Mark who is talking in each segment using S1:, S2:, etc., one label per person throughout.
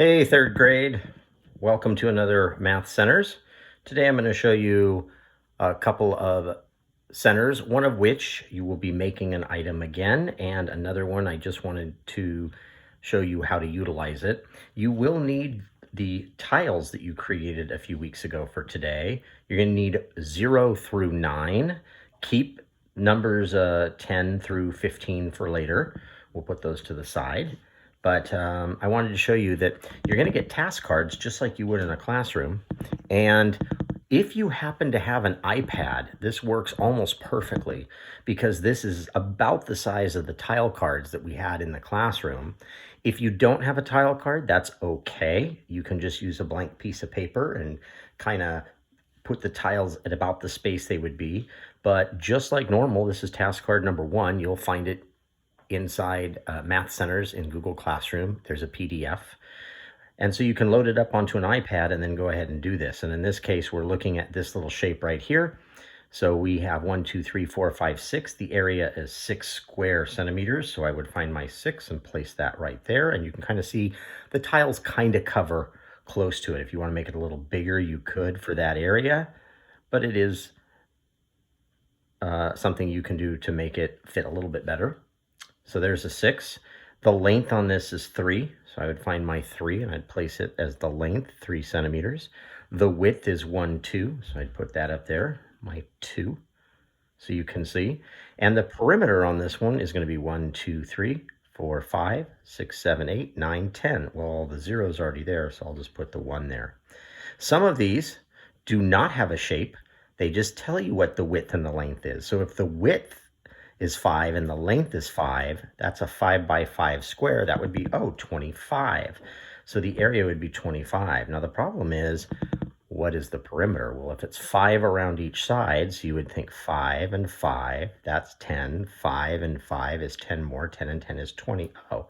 S1: Hey, third grade. Welcome to another Math Centers. Today I'm going to show you a couple of centers, one of which you will be making an item again, and another one I just wanted to show you how to utilize it. You will need the tiles that you created a few weeks ago for today. You're going to need 0 through 9. Keep numbers 10 through 15 for later. We'll put those to the side. But I wanted to show you that you're going to get task cards just like you would in a classroom. And if you happen to have an iPad, this works almost perfectly because this is about the size of the tile cards that we had in the classroom. If you don't have a tile card, that's okay. You can just use a blank piece of paper and kind of put the tiles at about the space they would be. But just like normal, this is task card number 1. You'll find it inside Math Centers in Google Classroom. There's a PDF. And so you can load it up onto an iPad and then go ahead and do this. And in this case, we're looking at this little shape right here. So we have 1, 2, 3, 4, 5, 6. The area is 6 square centimeters. So I would find my 6 and place that right there. And you can kind of see the tiles kind of cover close to it. If you want to make it a little bigger, you could for that area. But it is something you can do to make it fit a little bit better. So there's a 6. The length on this is 3. So I would find my 3 and I'd place it as the length, 3 centimeters. The width is 1, 2. So I'd put that up there, my 2. So you can see. And the perimeter on this one is going to be 1, 2, 3, 4, 5, 6, 7, 8, 9, 10. Well, the 0 is already there, so I'll just put the 1 there. Some of these do not have a shape. They just tell you what the width and the length is. So if the width is 5 and the length is 5, that's a 5 by 5 square. That would be, 25. So the area would be 25. Now the problem is, what is the perimeter? Well, if it's 5 around each side, so you would think 5 and 5, that's 10. 5 and 5 is 10 more. 10 and 10 is 20. Oh,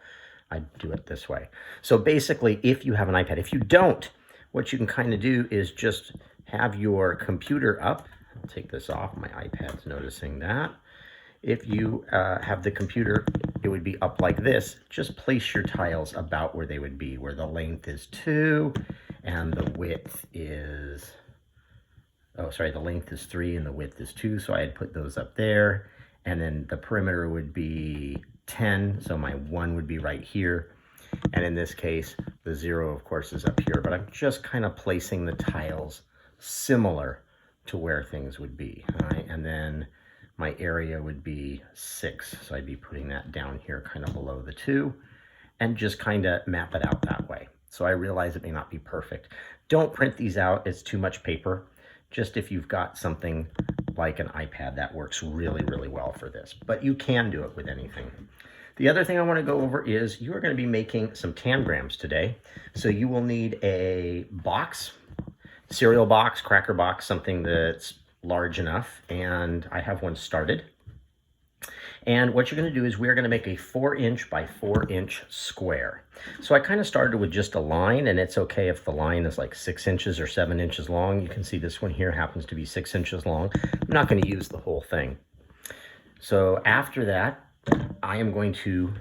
S1: I'd do it this way. So basically, if you have an iPad, if you don't, what you can kind of do is just have your computer up. I'll take this off. My iPad's noticing that. If you have the computer, it would be up like this. Just place your tiles about where they would be, where the length is 2 and the width is, the length is 3 and the width is 2. So I'd put those up there. And then the perimeter would be 10. So my 1 would be right here. And in this case, the 0, of course, is up here. But I'm just kind of placing the tiles similar to where things would be. All right, and then my area would be 6. So I'd be putting that down here kind of below the 2 and just kind of map it out that way. So I realize it may not be perfect. Don't print these out. It's too much paper. Just if you've got something like an iPad, that works really, really well for this. But you can do it with anything. The other thing I want to go over is you are going to be making some tangrams today. So you will need a box, cereal box, cracker box, something that's large enough, and I have one started. And what you're going to do is we're going to make a 4-inch by 4-inch square. So I kind of started with just a line, and it's okay if the line is like 6 inches or 7 inches long. You can see this one here happens to be 6 inches long. I'm not going to use the whole thing. So after that, I am going to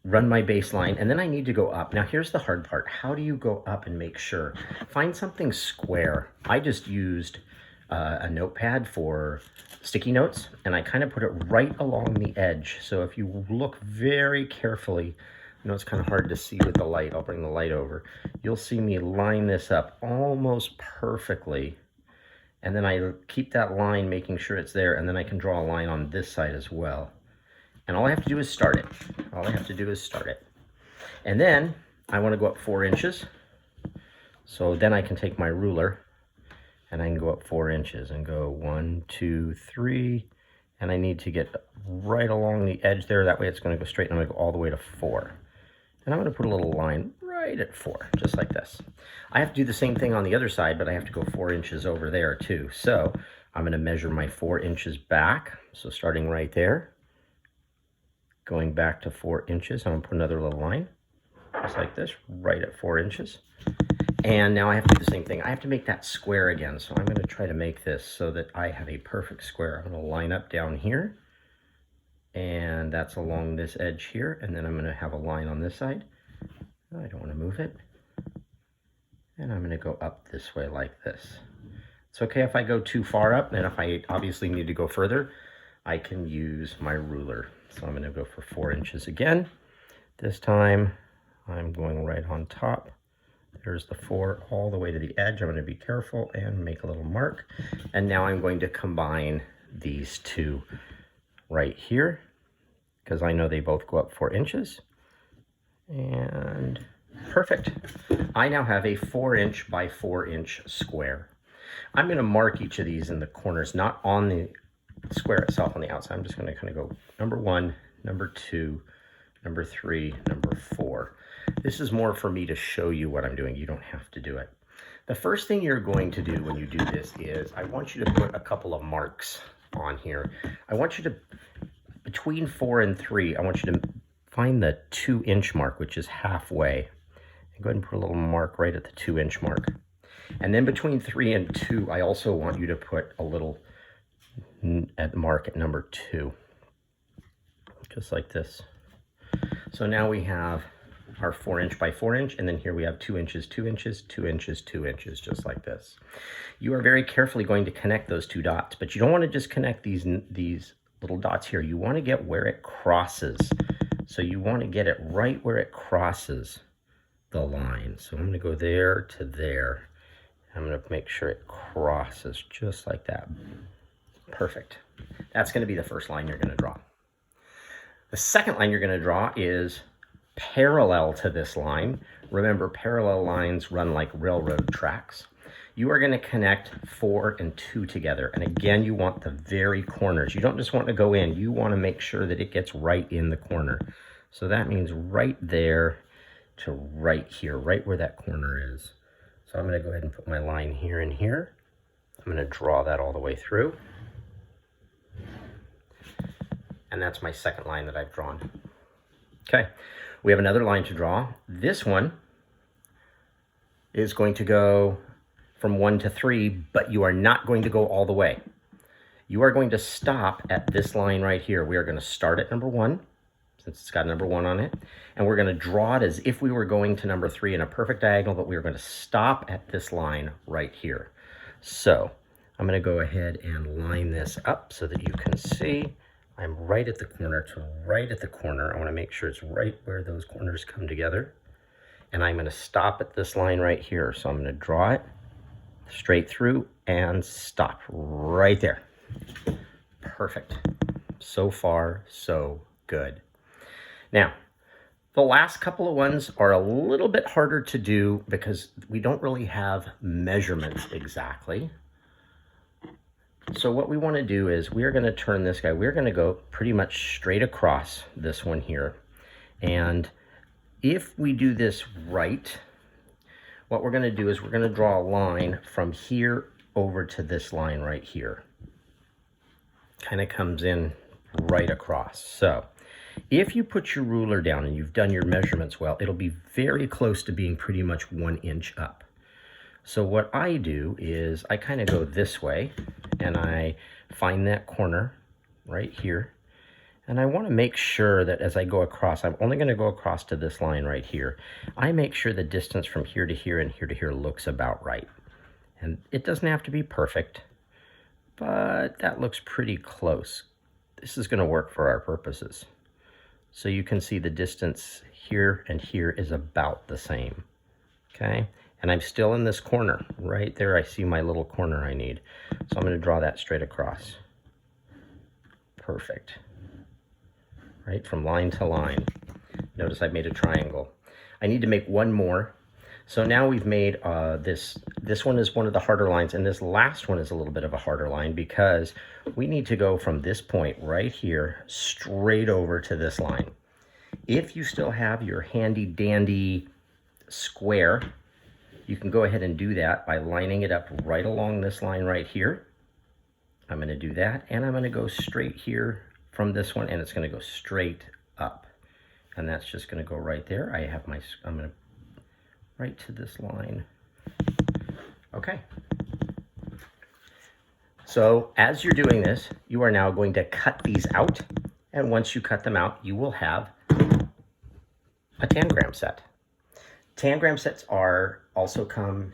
S1: run my baseline, and then I need to go up. Now here's the hard part. How do you go up and make sure? Find something square. I just used a notepad for sticky notes, and I kind of put it right along the edge. So if you look very carefully, I know it's kind of hard to see with the light. I'll bring the light over. You'll see me line this up almost perfectly. And then I keep that line, making sure it's there, and then I can draw a line on this side as well. And all I have to do is start it. All I have to do is start it. And then I want to go up 4 inches. So then I can take my ruler and I can go up 4 inches and go 1, 2, 3. And I need to get right along the edge there. That way it's going to go straight, and I'm going to go all the way to 4. And I'm going to put a little line right at 4, just like this. I have to do the same thing on the other side, but I have to go 4 inches over there too. So I'm going to measure my 4 inches back. So starting right there, going back to 4 inches, I'm going to put another little line, just like this, right at 4 inches. And now I have to do the same thing. I have to make that square again. So I'm going to try to make this so that I have a perfect square. I'm going to line up down here, and that's along this edge here. And then I'm going to have a line on this side. I don't want to move move it. And I'm going to go up this way like this. It's okay if I go too far up, and if I obviously need to go further, I can use my ruler. So I'm going to go for 4 inches again. This time I'm going right on top. There's the 4 all the way to the edge. I'm going to be careful and make a little mark. And now I'm going to combine these two right here, because I know they both go up 4 inches. And perfect. I now have a 4-inch by 4-inch square. I'm going to mark each of these in the corners, not on the square itself on the outside. I'm just going to kind of go number 1, number 2, number 3, number 4. This is more for me to show you what I'm doing. You don't have to do it. The first thing you're going to do when you do this is I want you to put a couple of marks on here. I want you to, between 4 and 3, I want you to find the 2-inch mark, which is halfway. And go ahead and put a little mark right at the 2-inch mark. And then between 3 and 2, I also want you to put a little mark at number 2, just like this. So now we have our 4-inch by 4-inch, and then here we have 2 inches, 2 inches, 2 inches, 2 inches, just like this. You are very carefully going to connect those 2 dots, but you don't want to just connect these little dots here. You want to get where it crosses. So you want to get it right where it crosses the line. So I'm going to go there to there. I'm going to make sure it crosses just like that. Perfect. That's going to be the first line you're going to draw. The second line you're going to draw is parallel to this line. Remember, parallel lines run like railroad tracks. You are going to connect 4 and 2 together. And again, you want the very corners. You don't just want to go in. You want to make sure that it gets right in the corner. So that means right there to right here, right where that corner is. So I'm going to go ahead and put my line here and here. I'm going to draw that all the way through. And that's my second line that I've drawn. Okay, we have another line to draw. This one is going to go from 1 to 3, but you are not going to go all the way. You are going to stop at this line right here. We are going to start at number 1, since it's got number 1 on it, and we're going to draw it as if we were going to number 3 in a perfect diagonal, but we are going to stop at this line right here. So I'm going to go ahead and line this up so that you can see I'm right at the corner to right at the corner. I want to make sure it's right where those corners come together. And I'm going to stop at this line right here. So I'm going to draw it straight through and stop right there. Perfect. So far, so good. Now, the last couple of ones are a little bit harder to do because we don't really have measurements exactly. So what we want to do is we are going to turn this guy. We're going to go pretty much straight across this one here. And if we do this right, what we're going to do is we're going to draw a line from here over to this line right here. Kind of comes in right across. So if you put your ruler down and you've done your measurements well, it'll be very close to being pretty much 1 inch up. So what I do is I kind of go this way and I find that corner right here. And I want to make sure that as I go across, I'm only going to go across to this line right here. I make sure the distance from here to here and here to here looks about right. And it doesn't have to be perfect, but that looks pretty close. This is going to work for our purposes. So you can see the distance here and here is about the same. Okay. And I'm still in this corner. Right there, I see my little corner I need. So I'm going to draw that straight across. Perfect. Right, from line to line. Notice I've made a triangle. I need to make one more. So now we've made this one is one of the harder lines, and this last one is a little bit of a harder line because we need to go from this point right here straight over to this line. If you still have your handy dandy square, you can go ahead and do that by lining it up right along this line right here. I'm going to do that, and I'm going to go straight here from this one, and it's going to go straight up. And that's just going to go right there. I'm going to right to this line. Okay. So as you're doing this, you are now going to cut these out. And once you cut them out, you will have a tangram set. Tangram sets are also come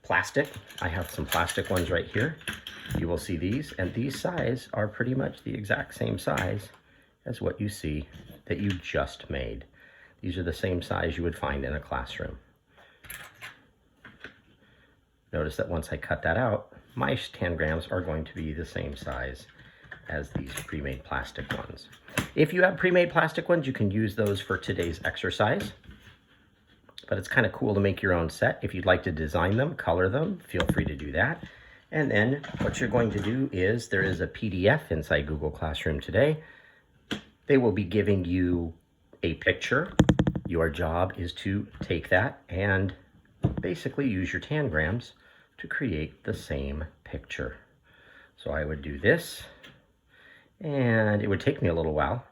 S1: plastic. I have some plastic ones right here. You will see these, and these size are pretty much the exact same size as what you see that you just made. These are the same size you would find in a classroom. Notice that once I cut that out, my tangrams are going to be the same size as these pre-made plastic ones. If you have pre-made plastic ones, you can use those for today's exercise. But it's kind of cool to make your own set. If you'd like to design them, color them, feel free to do that. And then what you're going to do is there is a PDF inside Google Classroom today. They will be giving you a picture. Your job is to take that and basically use your tangrams to create the same picture. So I would do this, and it would take me a little while,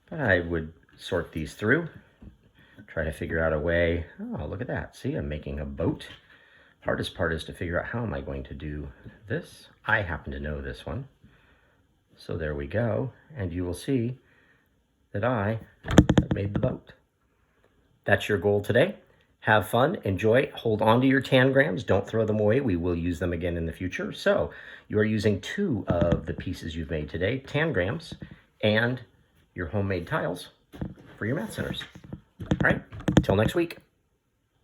S1: but I would sort these through, try to figure out a way. Oh, look at that. See, I'm making a boat. Hardest part is to figure out how am I going to do this. I happen to know this one. So there we go, and you will see that I have made the boat. That's your goal today. Have fun, enjoy, hold on to your tangrams, don't throw them away. We will use them again in the future. So you are using 2 of the pieces you've made today, tangrams and your homemade tiles for your math centers. All right, till next week.